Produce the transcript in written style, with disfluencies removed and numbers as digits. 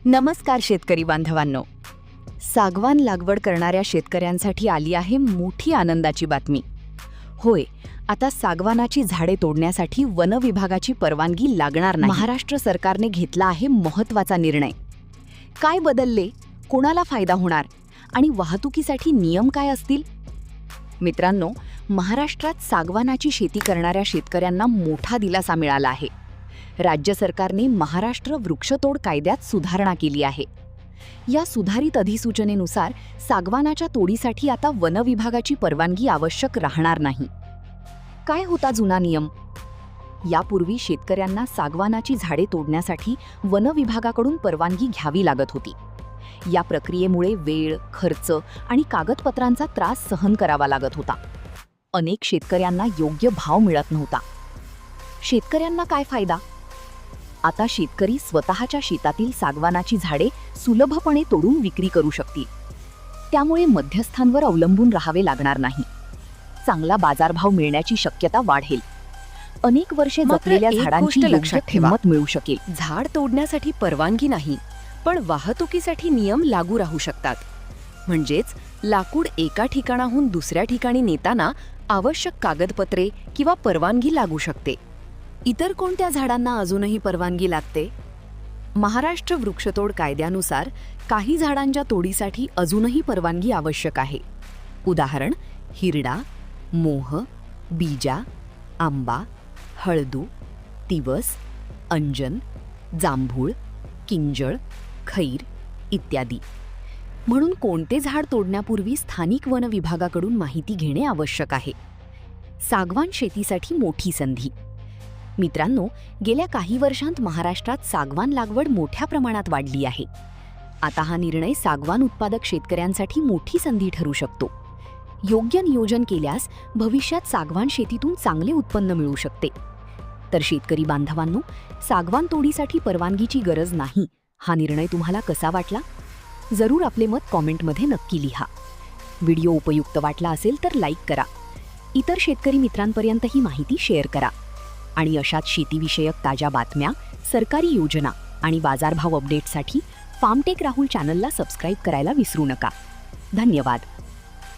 नमस्कार शेतकरी बांधवांनो. सागवान लागवड करणाऱ्या शेतकऱ्यांसाठी आली आहे मोठी आनंदाची बातमी. होय, आता सागवानाची झाडे तोडण्यासाठी वन विभागाची परवानगी लागणार नाही. महाराष्ट्र सरकारने घेतला आहे महत्त्वाचा निर्णय. काय बदलले, कोणाला फायदा होणार आणि वाहतुकीसाठी नियम काय असतील? मित्रांनो, महाराष्ट्रात सागवानाची शेती करणाऱ्या शेतकऱ्यांना मोठा दिलासा मिळाला आहे. राज्य सरकारने महाराष्ट्र वृक्षतोड कायद्यात सुधारणा केली आहे. या सुधारित अधिसूचनेनुसार सागवानाच्या तोडीसाठी आता वन विभागाची परवानगी आवश्यक राहणार नाही. काय होता जुना नियम? यापूर्वी शेतकऱ्यांना सागवानाची झाडे तोडण्यासाठी वन विभागाकडून परवानगी घ्यावी लागत होती. या प्रक्रियेमुळे वेळ, खर्च आणि कागदपत्रांचा त्रास सहन करावा लागत होता. अनेक शेतकऱ्यांना योग्य भाव मिळत नव्हता. शेतकऱ्यांना काय फायदा? आता शेतकरी स्वतःच्या शेतातील सागवानाची झाडे सुलभपणे तोडून विक्री करू शकतील. त्यामुळे मध्यस्थांवर अवलंबून राहावे लागणार नाही. चांगला बाजारभाव मिळण्याची शक्यता वाढेल. अनेक वर्षे जगलेल्या झाडांची योग्य किंमत मिळू शकेल. झाड तोडण्यासाठी परवानगी नाही, पण वाहतुकीसाठी नियम लागू राहू शकतात. म्हणजेच लाकूड एका ठिकाणाहून दुसऱ्या ठिकाणी नेताना आवश्यक कागदपत्रे किंवा परवानगी लागू शकते. इतर कोणत्या झाडांना अजूनही परवानगी लागते? महाराष्ट्र वृक्षतोड कायद्यानुसार काही झाडांच्या तोडीसाठी अजूनही परवानगी आवश्यक आहे. उदाहरण: हिरडा, मोह, बीजा, आंबा, हळदू, तिवस, अंजन, जांभूळ, किंजळ, खैर इत्यादी. म्हणून कोणते झाड तोडण्यापूर्वी स्थानिक वन विभागाकडून माहिती घेणे आवश्यक आहे. सागवान शेतीसाठी मोठी संधी. मित्रांनो, गेल्या काही वर्षांत महाराष्ट्रात सागवान लागवड मोठ्या प्रमाणात वाढली आहे. आता हा निर्णय सागवान उत्पादक शेतकऱ्यांसाठी मोठी संधी ठरू शकतो. योग्य नियोजन केल्यास भविष्यात सागवान शेतीतून चांगले उत्पन्न मिळू शकते. तर शेतकरी बांधवांनो, सागवान तोडीसाठी परवानगीची गरज नाही हा निर्णय तुम्हाला कसा वाटला? जरूर आपले मत कॉमेंटमध्ये नक्की लिहा. व्हिडिओ उपयुक्त वाटला असेल तर लाईक करा. इतर शेतकरी मित्रांपर्यंत ही माहिती शेअर करा. आणि अशाच शेतीविषयक ताज्या बातम्या, सरकारी योजना आणि बाजारभाव अपडेटसाठी फार्मटेक राहुल चॅनलला सबस्क्राईब करायला विसरू नका. धन्यवाद.